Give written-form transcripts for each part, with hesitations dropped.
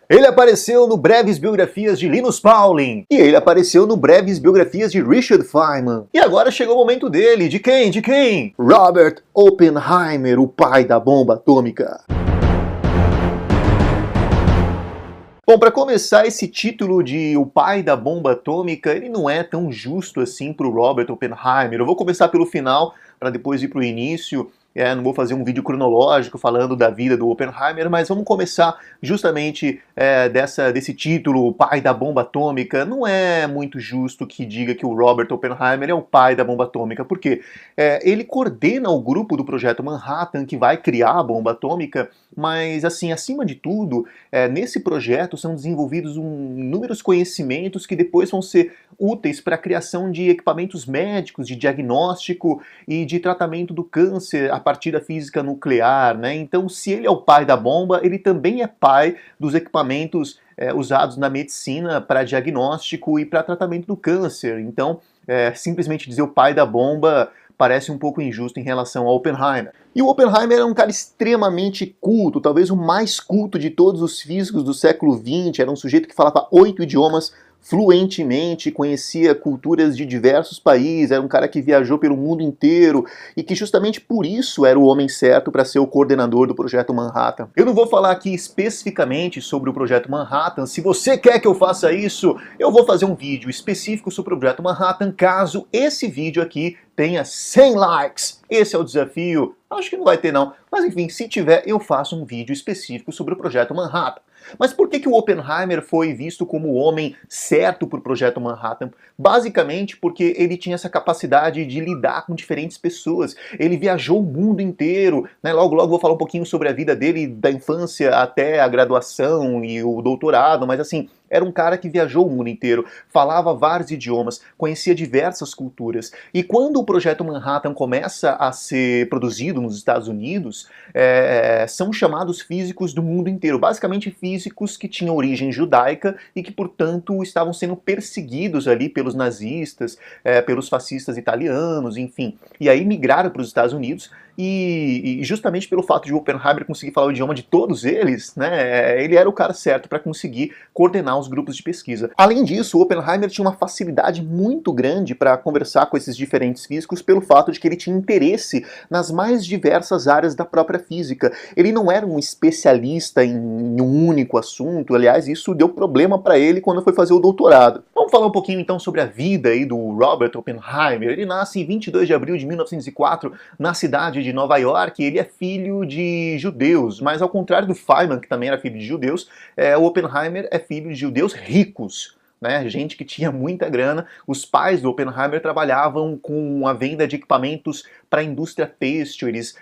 Ele apareceu no Breves Biografias de Linus Pauling. E ele apareceu no Breves Biografias de Richard Feynman. E agora chegou o momento dele. De quem? De quem? Robert Oppenheimer, o pai da bomba atômica. Bom, para começar, esse título de o pai da bomba atômica, ele não é tão justo assim para o Robert Oppenheimer. Eu vou começar pelo final, para depois ir para o início. Não vou fazer um vídeo cronológico falando da vida do Oppenheimer, mas vamos começar justamente desse título, o pai da bomba atômica. Não é muito justo que diga que o Robert Oppenheimer é o pai da bomba atômica, porque ele coordena o grupo do Projeto Manhattan, que vai criar a bomba atômica, mas, assim, acima de tudo, nesse projeto são desenvolvidos inúmeros conhecimentos que depois vão ser úteis para a criação de equipamentos médicos, de diagnóstico e de tratamento do câncer a partir da física nuclear, né? Então, se ele é o pai da bomba, ele também é pai dos equipamentos usados na medicina para diagnóstico e para tratamento do câncer. Então, simplesmente dizer o pai da bomba parece um pouco injusto em relação ao Oppenheimer. E o Oppenheimer era um cara extremamente culto, talvez o mais culto de todos os físicos do século XX, era um sujeito que falava 8 idiomas fluentemente, conhecia culturas de diversos países, era um cara que viajou pelo mundo inteiro e que justamente por isso era o homem certo para ser o coordenador do Projeto Manhattan. Eu não vou falar aqui especificamente sobre o Projeto Manhattan. Se você quer que eu faça isso, eu vou fazer um vídeo específico sobre o Projeto Manhattan, caso esse vídeo aqui tenha 100 likes. Esse é o desafio. Acho que não vai ter não, mas enfim, se tiver, eu faço um vídeo específico sobre o Projeto Manhattan. Mas por que o Oppenheimer foi visto como o homem certo para o Projeto Manhattan? Basicamente porque ele tinha essa capacidade de lidar com diferentes pessoas. Ele viajou o mundo inteiro, né? Logo vou falar um pouquinho sobre a vida dele, da infância até a graduação e o doutorado, mas assim, era um cara que viajou o mundo inteiro, falava vários idiomas, conhecia diversas culturas. E quando o Projeto Manhattan começa a ser produzido nos Estados Unidos, são chamados físicos do mundo inteiro, basicamente físicos que tinham origem judaica e que, portanto, estavam sendo perseguidos ali pelos nazistas, pelos fascistas italianos, enfim. E aí migraram para os Estados Unidos e justamente pelo fato de Oppenheimer conseguir falar o idioma de todos eles, né, ele era o cara certo para conseguir coordenar os grupos de pesquisa. Além disso, o Oppenheimer tinha uma facilidade muito grande para conversar com esses diferentes físicos pelo fato de que ele tinha interesse nas mais diversas áreas da própria física. Ele não era um especialista em um único assunto, aliás, isso deu problema para ele quando foi fazer o doutorado. Vamos falar um pouquinho então sobre a vida aí do Robert Oppenheimer. Ele nasce em 22 de abril de 1904 na cidade de Nova York. Ele é filho de judeus, mas ao contrário do Feynman, que também era filho de judeus, o Oppenheimer é filho de judeus ricos, né? Gente que tinha muita grana. Os pais do Oppenheimer trabalhavam com a venda de equipamentos para a indústria têxtil. Eles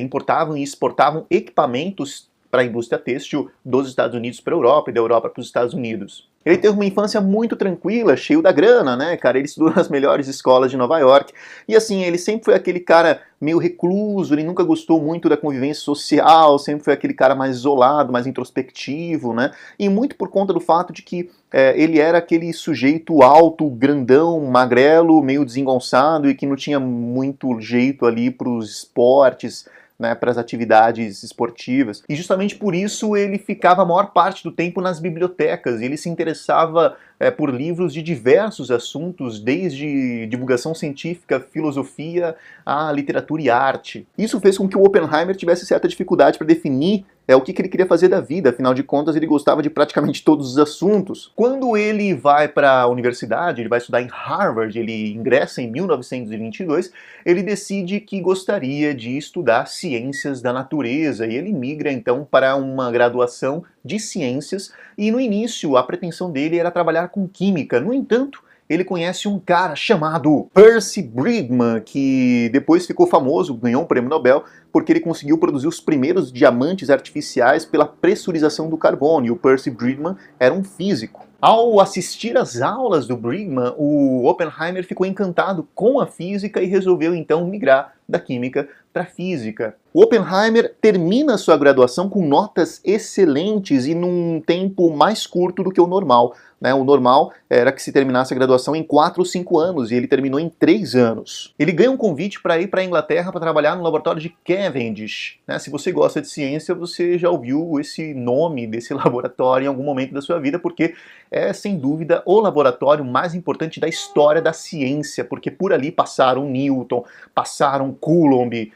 importavam e exportavam equipamentos para a indústria têxtil dos Estados Unidos para a Europa e da Europa para os Estados Unidos. Ele teve uma infância muito tranquila, cheio da grana, né, cara? Ele estudou nas melhores escolas de Nova York. E assim, ele sempre foi aquele cara meio recluso, ele nunca gostou muito da convivência social, sempre foi aquele cara mais isolado, mais introspectivo, né? E muito por conta do fato de que ele era aquele sujeito alto, grandão, magrelo, meio desengonçado e que não tinha muito jeito ali para os esportes, né, para as atividades esportivas. E justamente por isso ele ficava a maior parte do tempo nas bibliotecas. Ele se interessava por livros de diversos assuntos, desde divulgação científica, filosofia, a literatura e arte. Isso fez com que o Oppenheimer tivesse certa dificuldade para definir o que ele queria fazer da vida, afinal de contas ele gostava de praticamente todos os assuntos. Quando ele vai para a universidade, ele vai estudar em Harvard, ele ingressa em 1922, ele decide que gostaria de estudar ciências da natureza e ele migra então para uma graduação de ciências e no início a pretensão dele era trabalhar com química. No entanto, ele conhece um cara chamado Percy Bridgman, que depois ficou famoso, ganhou um prêmio Nobel, porque ele conseguiu produzir os primeiros diamantes artificiais pela pressurização do carbono, e o Percy Bridgman era um físico. Ao assistir às aulas do Bridgman, o Oppenheimer ficou encantado com a física e resolveu então migrar da química para física. O Oppenheimer termina sua graduação com notas excelentes e num tempo mais curto do que o normal, né? O normal era que se terminasse a graduação em 4 ou 5 anos, e ele terminou em 3 anos. Ele ganha um convite para ir para a Inglaterra para trabalhar no laboratório de Cavendish, né? Se você gosta de ciência, você já ouviu esse nome desse laboratório em algum momento da sua vida, porque é, sem dúvida, o laboratório mais importante da história da ciência, porque por ali passaram Newton, passaram Coulomb,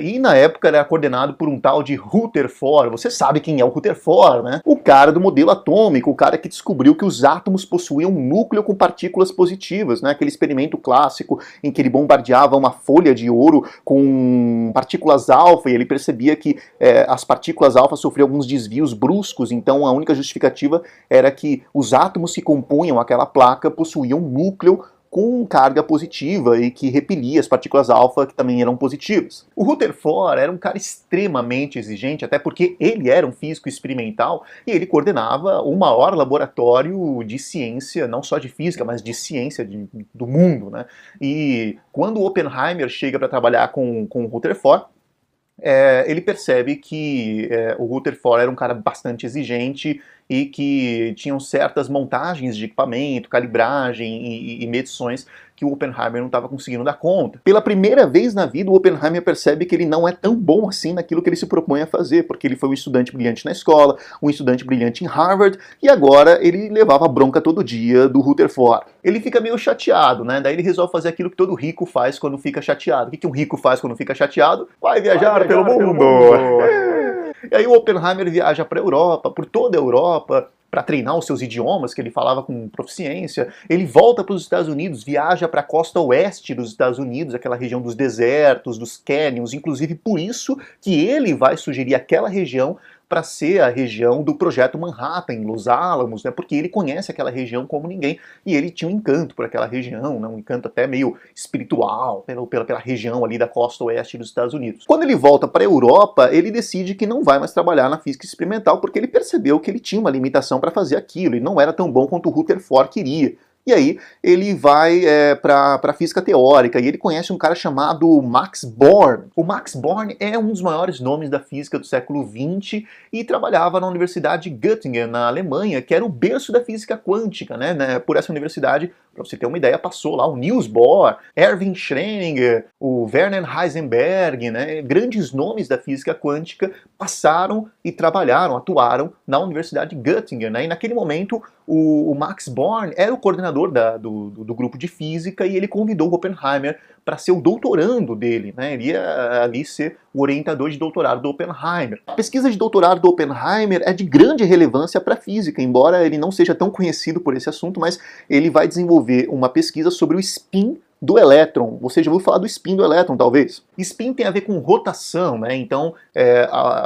e na época era coordenado por um tal de Rutherford. Você sabe quem é o Rutherford, né? O cara do modelo atômico, o cara que descobriu que os átomos possuíam um núcleo com partículas positivas, né? Aquele experimento clássico em que ele bombardeava uma folha de ouro com partículas alfa e ele percebia que as partículas alfa sofriam alguns desvios bruscos, então a única justificativa era que os átomos que compunham aquela placa possuíam um núcleo com carga positiva e que repelia as partículas alfa que também eram positivas. O Rutherford era um cara extremamente exigente, até porque ele era um físico experimental e ele coordenava o maior laboratório de ciência, não só de física, mas de ciência do mundo, né? E quando o Oppenheimer chega para trabalhar com o Rutherford, ele percebe que o Rutherford era um cara bastante exigente e que tinham certas montagens de equipamento, calibragem e medições que o Oppenheimer não estava conseguindo dar conta. Pela primeira vez na vida, o Oppenheimer percebe que ele não é tão bom assim naquilo que ele se propõe a fazer, porque ele foi um estudante brilhante na escola, um estudante brilhante em Harvard, e agora ele levava bronca todo dia do Rutherford. Ele fica meio chateado, né? Daí ele resolve fazer aquilo que todo rico faz quando fica chateado. O que um rico faz quando fica chateado? Vai viajar pelo mundo! E aí o Oppenheimer viaja para a Europa, por toda a Europa, para treinar os seus idiomas, que ele falava com proficiência. Ele volta para os Estados Unidos, viaja para a costa oeste dos Estados Unidos, aquela região dos desertos, dos canyons, inclusive por isso que ele vai sugerir aquela região para ser a região do Projeto Manhattan, em Los Alamos, né, porque ele conhece aquela região como ninguém, e ele tinha um encanto por aquela região, né, um encanto até meio espiritual pela região ali da costa oeste dos Estados Unidos. Quando ele volta para a Europa, ele decide que não vai mais trabalhar na física experimental, porque ele percebeu que ele tinha uma limitação para fazer aquilo, e não era tão bom quanto o Rutherford queria. E aí ele vai para a física teórica e ele conhece um cara chamado Max Born. O Max Born é um dos maiores nomes da física do século XX e trabalhava na Universidade de Göttingen, na Alemanha, que era o berço da física quântica, né? Por essa universidade, para você ter uma ideia, passou lá o Niels Bohr, Erwin Schrödinger, o Werner Heisenberg, né? Grandes nomes da física quântica passaram e trabalharam, atuaram na Universidade de Göttingen, né? E naquele momento o Max Born era o coordenador do grupo de física e ele convidou o Oppenheimer para ser o doutorando dele, né? Ele ia ali ser o orientador de doutorado do Oppenheimer. A pesquisa de doutorado do Oppenheimer é de grande relevância para a física, embora ele não seja tão conhecido por esse assunto, mas ele vai desenvolver uma pesquisa sobre o spin do elétron. Você já ouviu falar do spin do elétron, talvez? Spin tem a ver com rotação, né? Então,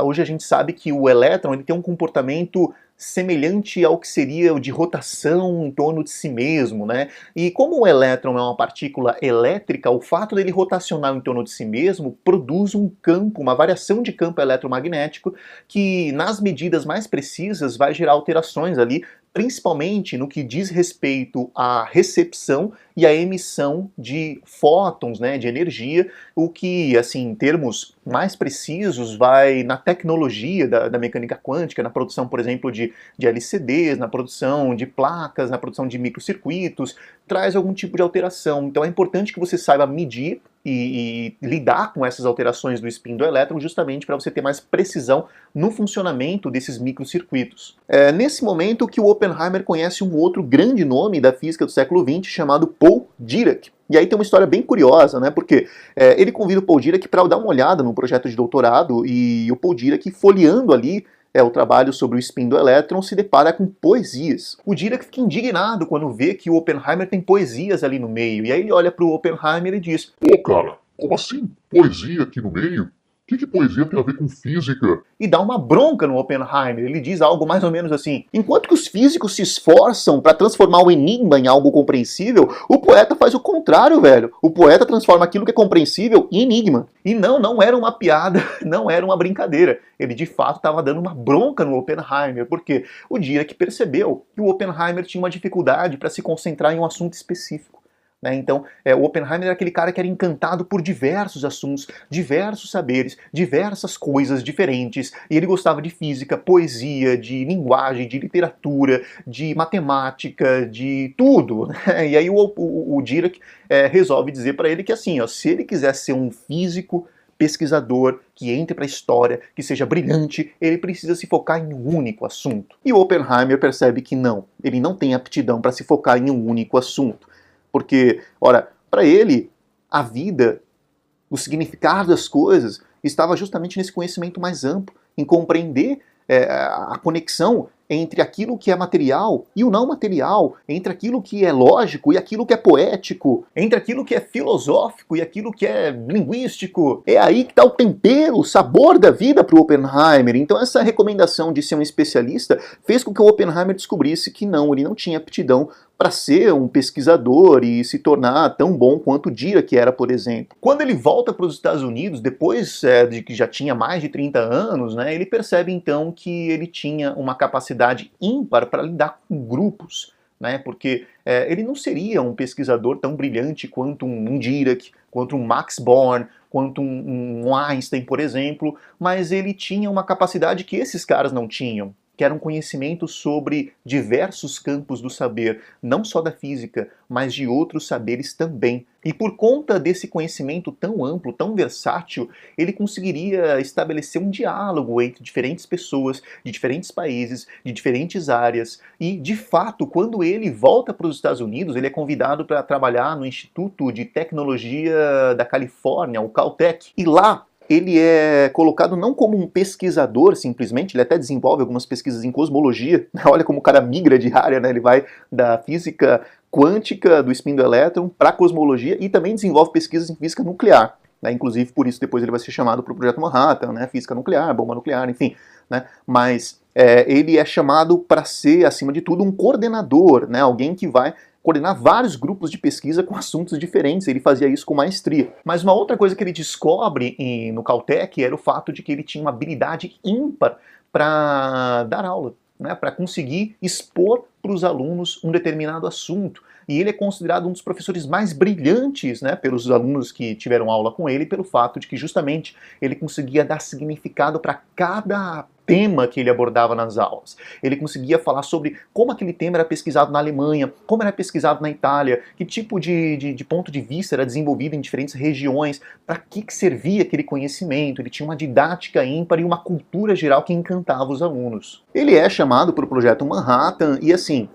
hoje a gente sabe que o elétron ele tem um comportamento semelhante ao que seria o de rotação em torno de si mesmo, né? E como o elétron é uma partícula elétrica, o fato dele rotacionar em torno de si mesmo produz um campo, uma variação de campo eletromagnético que, nas medidas mais precisas, vai gerar alterações ali, principalmente no que diz respeito à recepção e à emissão de fótons, né, de energia, o que, assim, em termos mais precisos, vai na tecnologia da mecânica quântica, na produção, por exemplo, de LCDs, na produção de placas, na produção de microcircuitos, traz algum tipo de alteração. Então é importante que você saiba medir e lidar com essas alterações do spin do elétron justamente para você ter mais precisão no funcionamento desses microcircuitos. É nesse momento que o Oppenheimer conhece um outro grande nome da física do século XX chamado Paul Dirac. E aí tem uma história bem curiosa, né? Porque ele convida o Paul Dirac para dar uma olhada no projeto de doutorado e o Paul Dirac, folheando ali o trabalho sobre o spin do elétron, se depara com poesias. O Dirac fica indignado quando vê que o Oppenheimer tem poesias ali no meio. E aí ele olha para o Oppenheimer e diz: "Pô, cara, como assim? Poesia aqui no meio? O que poesia tem a ver com física?" E dá uma bronca no Oppenheimer. Ele diz algo mais ou menos assim: enquanto que os físicos se esforçam para transformar o enigma em algo compreensível, o poeta faz o contrário, velho. O poeta transforma aquilo que é compreensível em enigma. E não era uma piada, não era uma brincadeira. Ele de fato estava dando uma bronca no Oppenheimer, porque o Dirac percebeu que o Oppenheimer tinha uma dificuldade para se concentrar em um assunto específico. né? Então, o Oppenheimer era aquele cara que era encantado por diversos assuntos, diversos saberes, diversas coisas diferentes, e ele gostava de física, poesia, de linguagem, de literatura, de matemática, de tudo, né? E aí o Dirac resolve dizer para ele que assim, ó, se ele quiser ser um físico pesquisador, que entre para a história, que seja brilhante, ele precisa se focar em um único assunto. E o Oppenheimer percebe que não, ele não tem aptidão para se focar em um único assunto. Porque, ora, para ele, a vida, o significado das coisas, estava justamente nesse conhecimento mais amplo, em compreender a conexão entre aquilo que é material e o não material, entre aquilo que é lógico e aquilo que é poético, entre aquilo que é filosófico e aquilo que é linguístico. É aí que está o tempero, o sabor da vida para o Oppenheimer. Então essa recomendação de ser um especialista fez com que o Oppenheimer descobrisse que não, ele não tinha aptidão para ser um pesquisador e se tornar tão bom quanto o Dirac era, por exemplo. Quando ele volta para os Estados Unidos, depois de que já tinha mais de 30 anos, né, ele percebe então que ele tinha uma capacidade ímpar para lidar com grupos, né, porque ele não seria um pesquisador tão brilhante quanto um Dirac, quanto um Max Born, quanto um Einstein, por exemplo, mas ele tinha uma capacidade que esses caras não tinham, que era um conhecimento sobre diversos campos do saber, não só da física, mas de outros saberes também. E por conta desse conhecimento tão amplo, tão versátil, ele conseguiria estabelecer um diálogo entre diferentes pessoas, de diferentes países, de diferentes áreas. E, de fato, quando ele volta para os Estados Unidos, ele é convidado para trabalhar no Instituto de Tecnologia da Califórnia, o Caltech. E lá, ele é colocado não como um pesquisador, simplesmente, ele até desenvolve algumas pesquisas em cosmologia, olha como o cara migra de área, né? Ele vai da física quântica, do spin do elétron, para a cosmologia, e também desenvolve pesquisas em física nuclear, né? Inclusive, por isso, depois ele vai ser chamado para o Projeto Manhattan, né? Física nuclear, bomba nuclear, enfim, né? Mas ele é chamado para ser, acima de tudo, um coordenador, né? Alguém que vai coordenar vários grupos de pesquisa com assuntos diferentes. Ele fazia isso com maestria. Mas uma outra coisa que ele descobre no Caltech era o fato de que ele tinha uma habilidade ímpar para dar aula, né, para conseguir expor para os alunos um determinado assunto. E ele é considerado um dos professores mais brilhantes, né, pelos alunos que tiveram aula com ele, pelo fato de que justamente ele conseguia dar significado para cada tema que ele abordava nas aulas. Ele conseguia falar sobre como aquele tema era pesquisado na Alemanha, como era pesquisado na Itália, que tipo de ponto de vista era desenvolvido em diferentes regiões, para que servia aquele conhecimento. Ele tinha uma didática ímpar e uma cultura geral que encantava os alunos. Ele é chamado para o Projeto Manhattan e assim,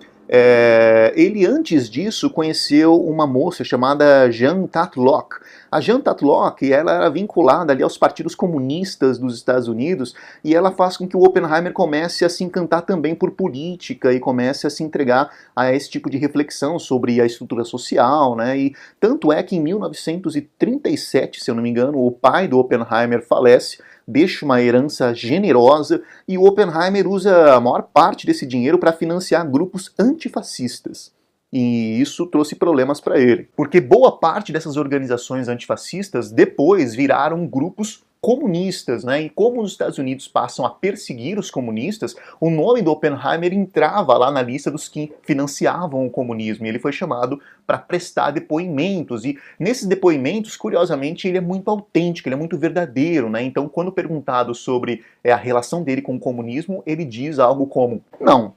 ele antes disso conheceu uma moça chamada Jean Tatlock. A Jean Tatlock, ela era vinculada ali aos partidos comunistas dos Estados Unidos e ela faz com que o Oppenheimer comece a se encantar também por política e comece a se entregar a esse tipo de reflexão sobre a estrutura social, né? E tanto é que em 1937, se eu não me engano, o pai do Oppenheimer falece, deixa uma herança generosa e o Oppenheimer usa a maior parte desse dinheiro para financiar grupos antifascistas. E isso trouxe problemas para ele, porque boa parte dessas organizações antifascistas depois viraram grupos comunistas, né? E como os Estados Unidos passam a perseguir os comunistas, o nome do Oppenheimer entrava lá na lista dos que financiavam o comunismo, e ele foi chamado para prestar depoimentos, e nesses depoimentos, curiosamente, ele é muito autêntico, ele é muito verdadeiro, né? Então, quando perguntado sobre a relação dele com o comunismo, ele diz algo como: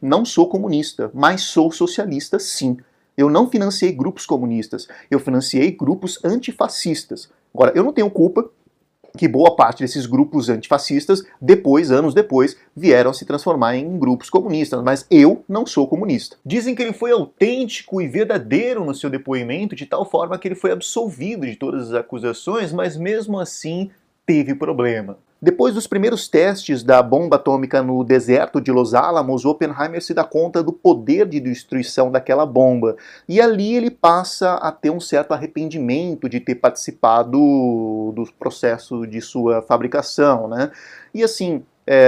não sou comunista, mas sou socialista sim. Eu não financiei grupos comunistas, eu financiei grupos antifascistas. Agora, eu não tenho culpa que boa parte desses grupos antifascistas, anos depois, vieram a se transformar em grupos comunistas, mas eu não sou comunista. Dizem que ele foi autêntico e verdadeiro no seu depoimento, de tal forma que ele foi absolvido de todas as acusações, mas mesmo assim teve problema. Depois dos primeiros testes da bomba atômica no deserto de Los Alamos, Oppenheimer se dá conta do poder de destruição daquela bomba. E ali ele passa a ter um certo arrependimento de ter participado do processo de sua fabricação, né? E assim,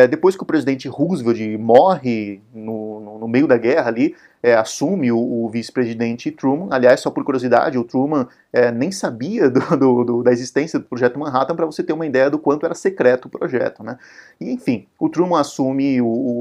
depois que o presidente Roosevelt morre no meio da guerra ali, assume o vice-presidente Truman. Aliás, só por curiosidade, o Truman nem sabia da existência do Projeto Manhattan, para você ter uma ideia do quanto era secreto o projeto, né? E, enfim, o Truman assume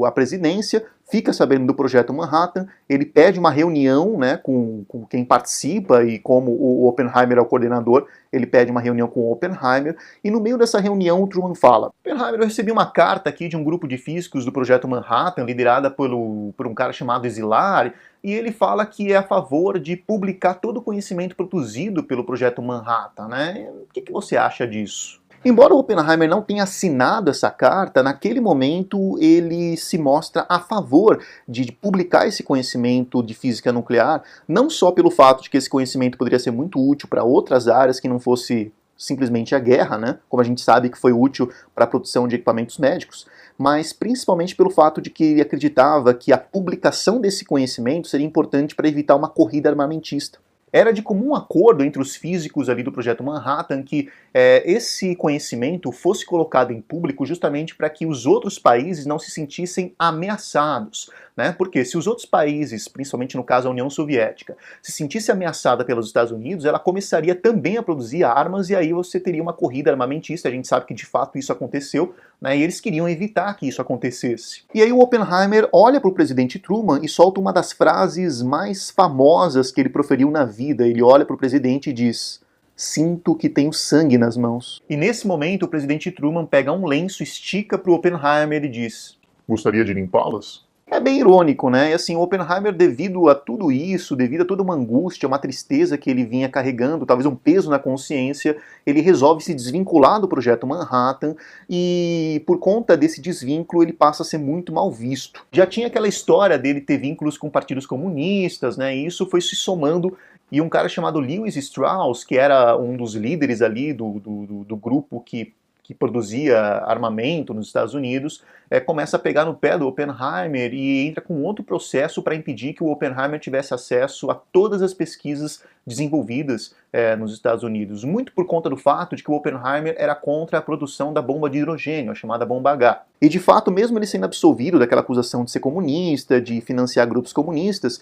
a presidência, fica sabendo do Projeto Manhattan, ele pede uma reunião, né, com quem participa, e como o Oppenheimer é o coordenador, ele pede uma reunião com o Oppenheimer, e no meio dessa reunião o Truman fala: Oppenheimer, eu recebi uma carta aqui de um grupo de físicos do Projeto Manhattan, liderada por um cara chamado Szilard, e ele fala que é a favor de publicar todo o conhecimento produzido pelo Projeto Manhattan, né? O que você acha disso? Embora o Oppenheimer não tenha assinado essa carta, naquele momento ele se mostra a favor de publicar esse conhecimento de física nuclear, não só pelo fato de que esse conhecimento poderia ser muito útil para outras áreas que não fosse simplesmente a guerra, né? Como a gente sabe que foi útil para a produção de equipamentos médicos, mas principalmente pelo fato de que ele acreditava que a publicação desse conhecimento seria importante para evitar uma corrida armamentista. Era de comum acordo entre os físicos ali do Projeto Manhattan que esse conhecimento fosse colocado em público justamente para que os outros países não se sentissem ameaçados, né? Porque se os outros países, principalmente no caso a União Soviética, se sentisse ameaçada pelos Estados Unidos, ela começaria também a produzir armas, e aí você teria uma corrida armamentista. A gente sabe que de fato isso aconteceu, né? E eles queriam evitar que isso acontecesse. E aí o Oppenheimer olha para o presidente Truman e solta uma das frases mais famosas que ele proferiu na vida. Ele olha para o presidente e diz: "Sinto que tenho sangue nas mãos." E nesse momento o presidente Truman pega um lenço, estica para o Oppenheimer e diz: Gostaria de limpá-las? É bem irônico, né? E assim, o Oppenheimer, devido a tudo isso, devido a toda uma angústia, uma tristeza que ele vinha carregando, talvez um peso na consciência, ele resolve se desvincular do Projeto Manhattan, e por conta desse desvínculo ele passa a ser muito mal visto. Já tinha aquela história dele ter vínculos com partidos comunistas, né? E isso foi se somando. E um cara chamado Lewis Strauss, que era um dos líderes ali do grupo que produzia armamento nos Estados Unidos, começa a pegar no pé do Oppenheimer e entra com outro processo para impedir que o Oppenheimer tivesse acesso a todas as pesquisas desenvolvidas nos Estados Unidos, muito por conta do fato de que o Oppenheimer era contra a produção da bomba de hidrogênio, a chamada bomba H. E de fato, mesmo ele sendo absolvido daquela acusação de ser comunista, de financiar grupos comunistas,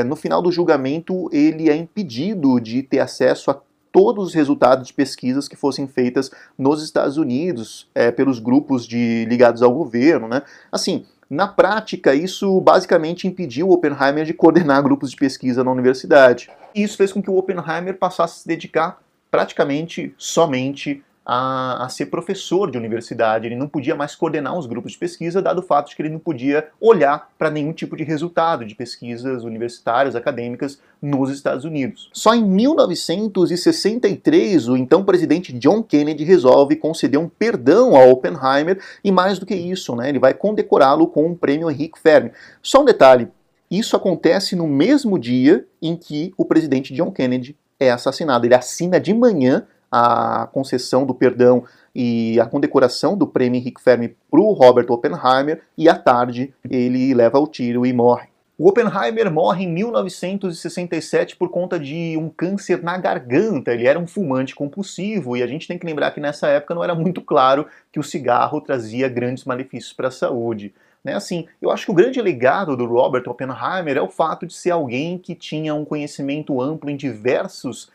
no final do julgamento ele é impedido de ter acesso a todos os resultados de pesquisas que fossem feitas nos Estados Unidos pelos grupos ligados ao governo, né? Assim, na prática, isso basicamente impediu o Oppenheimer de coordenar grupos de pesquisa na universidade. E isso fez com que o Oppenheimer passasse a se dedicar praticamente somente a ser professor de universidade. Ele não podia mais coordenar os grupos de pesquisa, dado o fato de que ele não podia olhar para nenhum tipo de resultado de pesquisas universitárias, acadêmicas, nos Estados Unidos. Só em 1963, o então presidente John Kennedy resolve conceder um perdão ao Oppenheimer, e mais do que isso, né, ele vai condecorá-lo com um prêmio Henrique Fermi. Só um detalhe, isso acontece no mesmo dia em que o presidente John Kennedy é assassinado. Ele assina de manhã a concessão do perdão e a condecoração do prêmio Henrique Fermi para o Robert Oppenheimer, e à tarde ele leva o tiro e morre. O Oppenheimer morre em 1967 por conta de um câncer na garganta. Ele era um fumante compulsivo, e a gente tem que lembrar que nessa época não era muito claro que o cigarro trazia grandes malefícios para a saúde. Assim, eu acho que o grande legado do Robert Oppenheimer é o fato de ser alguém que tinha um conhecimento amplo em diversas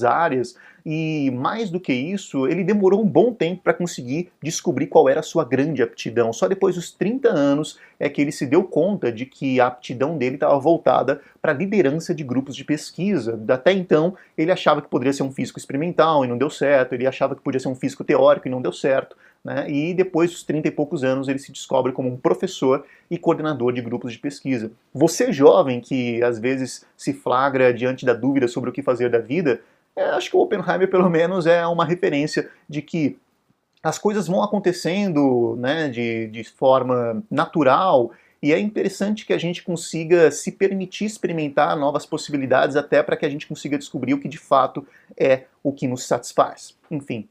áreas, e mais do que isso, ele demorou um bom tempo para conseguir descobrir qual era a sua grande aptidão. Só depois dos 30 anos é que ele se deu conta de que a aptidão dele estava voltada para a liderança de grupos de pesquisa. Até então, ele achava que poderia ser um físico experimental e não deu certo, ele achava que podia ser um físico teórico e não deu certo, né? E depois dos 30 e poucos anos ele se descobre como um professor e coordenador de grupos de pesquisa. Você jovem que às vezes se flagra diante da dúvida sobre o que fazer da vida, acho que o Oppenheimer pelo menos é uma referência de que as coisas vão acontecendo, né, de forma natural, e é interessante que a gente consiga se permitir experimentar novas possibilidades, até para que a gente consiga descobrir o que de fato é o que nos satisfaz. Enfim.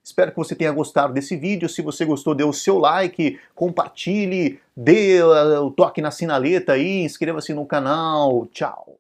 Espero que você tenha gostado desse vídeo. Se você gostou, dê o seu like, compartilhe, dê o toque na sinaleta aí, inscreva-se no canal. Tchau!